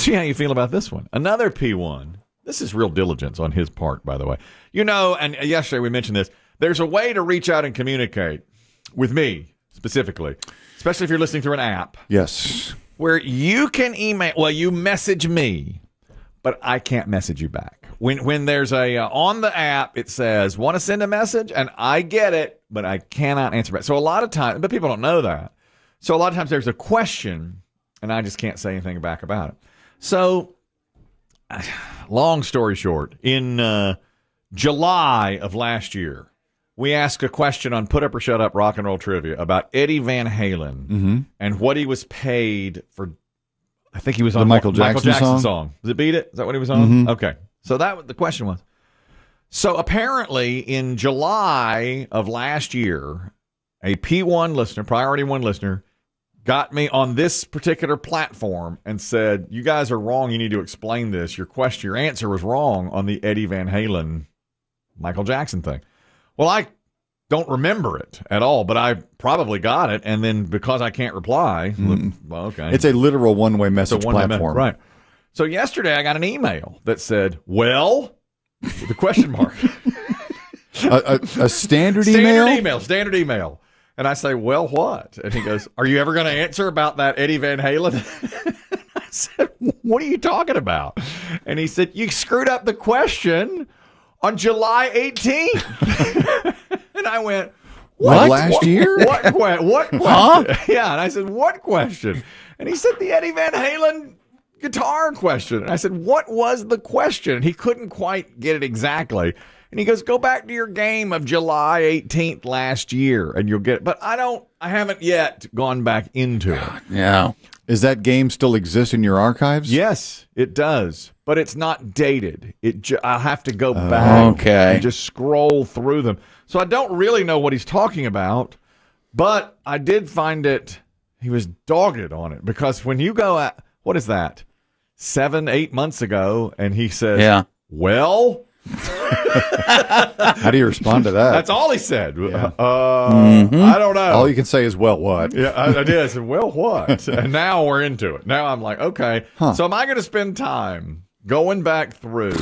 See how you feel about this one. Another P1. This is real diligence on his part, by the way. And yesterday we mentioned this. There's a way to reach out and communicate with me specifically, especially if you're listening through an app. Yes. Where you can email, you message me, but I can't message you back. When there's on the app, it says, want to send a message? And I get it, but I cannot answer back. So a lot of times, but people don't know that. So a lot of times there's a question, and I just can't say anything back about it. So, long story short, in July of last year, we asked a question on Put Up or Shut Up Rock and Roll Trivia about Eddie Van Halen and what he was paid for. I think he was on the Michael Jackson song. Does it beat it? Is that what he was on? Okay. So that what the question was. So apparently in July of last year, a P1 listener, Priority 1 listener, got me on this particular platform and said, you guys are wrong. You need to explain this. Your answer was wrong on the Eddie Van Halen, Michael Jackson thing. Well, I don't remember it at all, but I probably got it. And then because I can't reply, well, okay. It's a literal one-way message platform. Right. So yesterday I got an email that said, well, with a question mark. a standard email? Standard email. And I say, well, what? And he goes, are you ever going to answer about that Eddie Van Halen? I said, what are you talking about? And he said, you screwed up the question on July 18th. And I went, what? Last year? What question? Huh? Yeah. And I said, what question? And he said, the Eddie Van Halen guitar question. And I said, what was the question? And he couldn't quite get it exactly. And he goes, go back to your game of July 18th last year and you'll get it. But I haven't yet gone back into it. Yeah. Does that game still exist in your archives? Yes, it does. But it's not dated. I'll have to go back and just scroll through them. So I don't really know what he's talking about, but I did find he was dogged on it because when you go at, what is that, 7-8 months ago, and he says, well... How do you respond to that? That's all he said. Yeah. I don't know. All you can say is, well, what? Yeah, I did. I said, well, what? And now we're into it. Now I'm like, okay. So am I going to spend time going back through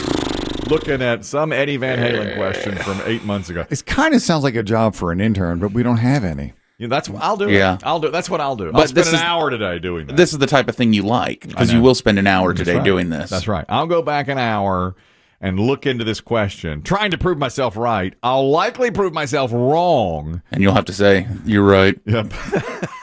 looking at some Eddie Van Halen question from 8 months ago? It kind of sounds like a job for an intern, but we don't have any. That's what I'll do. Yeah. I'll do. That's what I'll do. I'll spend an hour today doing that. This is the type of thing you like because you will spend an hour today doing this. That's right. I'll go back an hour and look into this question, trying to prove myself right. I'll likely prove myself wrong. And you'll have to say, you're right. Yep.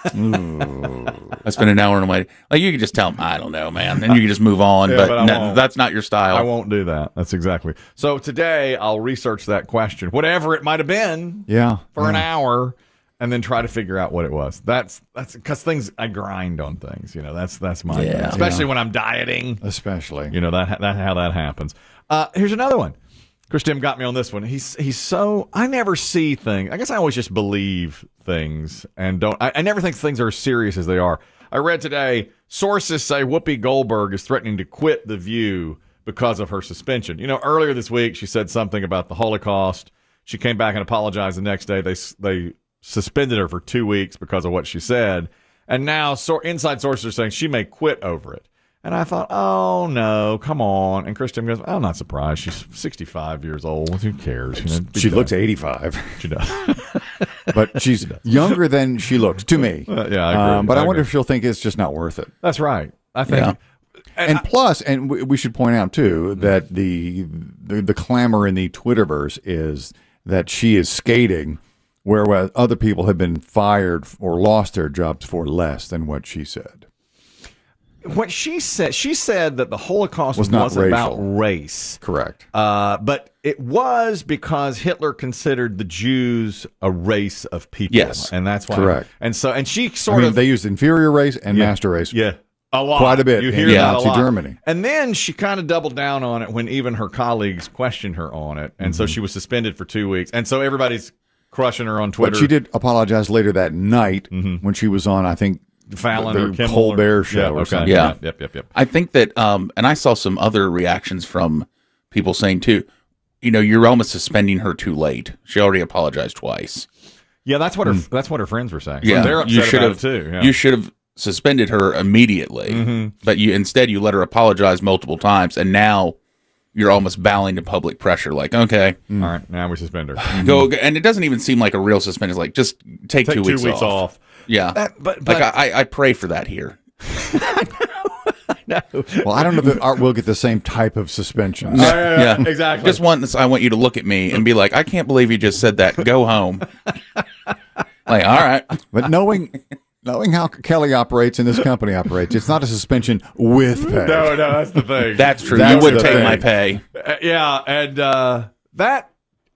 I spent an hour on my... Like, you can just tell them, I don't know, man. And you can just move on. But that's not your style. I won't do that. That's exactly. So today, I'll research that question, whatever it might have been, for an hour, and then try to figure out what it was. That's because I grind on things. That's my thing. Especially when I'm dieting. Especially. That how that happens. Here's another one. Chris Demm got me on this one. He's so... I never see things. I guess I always just believe things and don't... I never think things are as serious as they are. I read today, sources say Whoopi Goldberg is threatening to quit The View because of her suspension. Earlier this week, she said something about the Holocaust. She came back and apologized the next day. They suspended her for 2 weeks because of what she said. And now inside sources are saying she may quit over it. And I thought, oh, no, come on. And Chris Demm goes, I'm not surprised. She's 65 years old. Who cares? She looks 85. She does. But she's younger than she looks to me. Yeah, I agree. But I wonder if she'll think it's just not worth it. That's right. I think. Yeah. And plus, and we should point out, too, that the clamor in the Twitterverse is that she is skating, whereas other people have been fired or lost their jobs for less than what she said. What she said that the Holocaust wasn't about race. Correct. But it was because Hitler considered the Jews a race of people. Yes. And that's why. Correct. And she they used inferior race and master race. Yeah. A lot. Quite a bit. You hear that a lot. Germany. And then she kind of doubled down on it when even her colleagues questioned her on it. And so she was suspended for 2 weeks. And so everybody's crushing her on Twitter. But she did apologize later that night when she was on, I think, Fallon or Kimmel Colbert show or something. Yeah. Yep. I think that, and I saw some other reactions from people saying too, you're almost suspending her too late. She already apologized twice. Yeah, that's what her friends were saying. Yeah, so they're upset about it too. Yeah. You should have suspended her immediately, but instead you let her apologize multiple times, and now you're almost bowing to public pressure. Like, okay, All right, now we suspend her. go. And it doesn't even seem like a real suspension. It's like, just take 2 weeks, off. Yeah. But Like, I pray for that here. no. Well, I don't know that Art will get the same type of suspension. Yeah, exactly. Just once, I want you to look at me and be like, I can't believe you just said that. Go home. Like, all right. But knowing how Kelly operates and this company operates, it's not a suspension with pay. No, that's the thing. That's true. That's You would the take thing. my pay. Yeah, and that,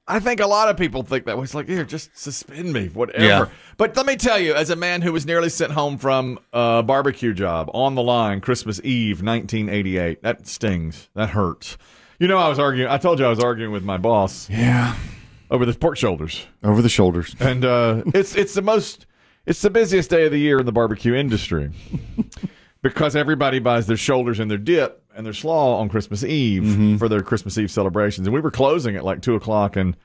I think a lot of people think that way. It's like, here, just suspend me, whatever. Yeah. But let me tell you, as a man who was nearly sent home from a barbecue job on the line, Christmas Eve, 1988, that stings. That hurts. You know, I told you I was arguing with my boss Yeah, over the pork shoulders. over the shoulders. And it's the busiest day of the year in the barbecue industry because everybody buys their shoulders and their dip and their slaw on Christmas Eve for their Christmas Eve celebrations. And we were closing at like 2:00, and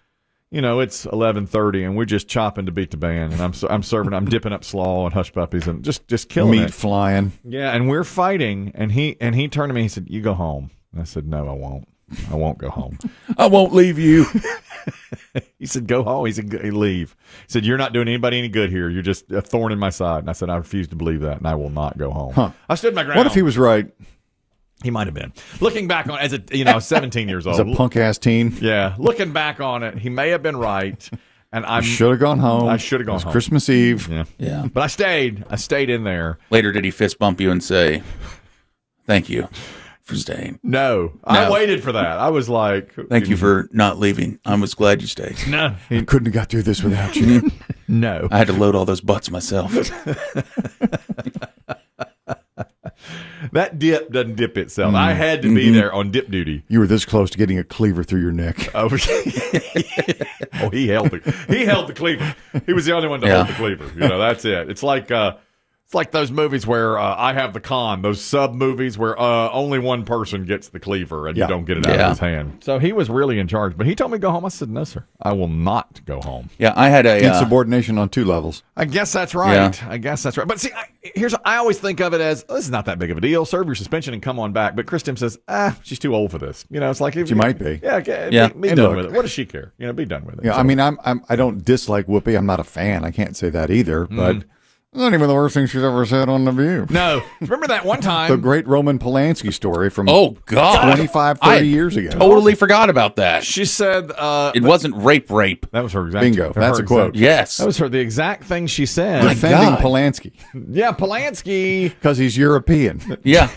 you know it's 11:30, and we're just chopping to beat the band. And I'm dipping up slaw and hush puppies and just killing Meat it. flying. Yeah, and we're fighting, and he turned to me. He said, "You go home." And I said, "No, I won't. I won't go home." I won't leave you. He said, "Go home." He said, "Leave." He said, "You're not doing anybody any good here. You're just a thorn in my side." And I said, "I refuse to believe that, and I will not go home." Huh. I stood my ground. What if he was right? He might have been. Looking back on, as a 17 years old. As a punk ass teen, Yeah, looking back on it, he may have been right, and I should have gone home. I should have gone It was home. Christmas Eve. Yeah, Yeah. but I stayed in there. Later, did he fist bump you and say, "Thank you for staying. No, I waited for that. I was like, Thank you for not leaving. I was glad you stayed. no, I couldn't have got through this without you. no." I had to load all those butts myself." That dip doesn't dip itself. I had to be there on dip duty. You were this close to getting a cleaver through your neck. Oh, he held the cleaver. He was the only one to hold the cleaver. You know, that's it. It's like those movies where I Have the Con, those sub movies where only one person gets the cleaver and you don't get it out of his hand. So he was really in charge. But he told me to go home. I said, "No, sir, I will not go home." Yeah, I had a Insubordination on 2 levels. I guess that's right. Yeah. I guess that's right. But see, I always think of it as, this is not that big of a deal. Serve your suspension and come on back. But Chris Tim says, she's too old for this. You know, it's like, She might be. Yeah, Yeah. be And done look, with it. What does she care? You know, be done with it. Yeah, So- I mean, I don't dislike Whoopi. I'm not a fan. I can't say that either. But it's not even the worst thing she's ever said on The View. No. Remember that one time? The great Roman Polanski story from Oh, God. 25, 30 I years ago. Totally forgot about that. She said, It wasn't rape. that was her exact. Bingo. That's a quote. Yes. That was the exact thing she said. Defending God. Polanski Yeah, Polanski. because he's European. Yeah.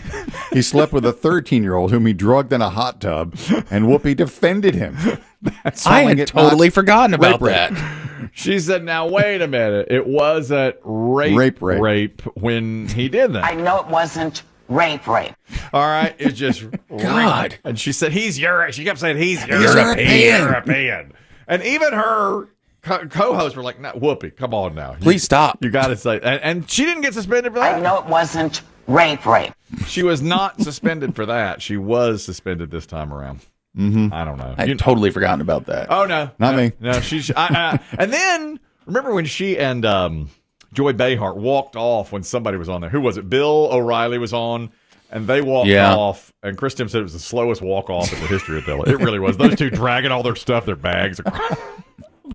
He slept with a 13-year-old whom he drugged in a hot tub, and Whoopi defended him. I calling had it totally not forgotten about rape. that. She said, "Now wait a minute. It was a rape when he did that. I know it wasn't rape. All right, it's just God. And she said, "He's European." She kept saying, "He's European. European." And even her co-hosts were like, "No, Whoopi, come on now. Please stop. You got to say." And she didn't get suspended for I that. know it wasn't rape. She was not suspended for that. She was suspended this time around. I don't know. I had totally forgotten about that. Oh no, Not no, me. No, she's. And then remember when she and Joy Behar walked off when somebody was on there? Who was it? Bill O'Reilly was on, and they walked off. And Chris Tim said it was the slowest walk off in the history of Bill. It really was. Those two dragging all their stuff, their bags.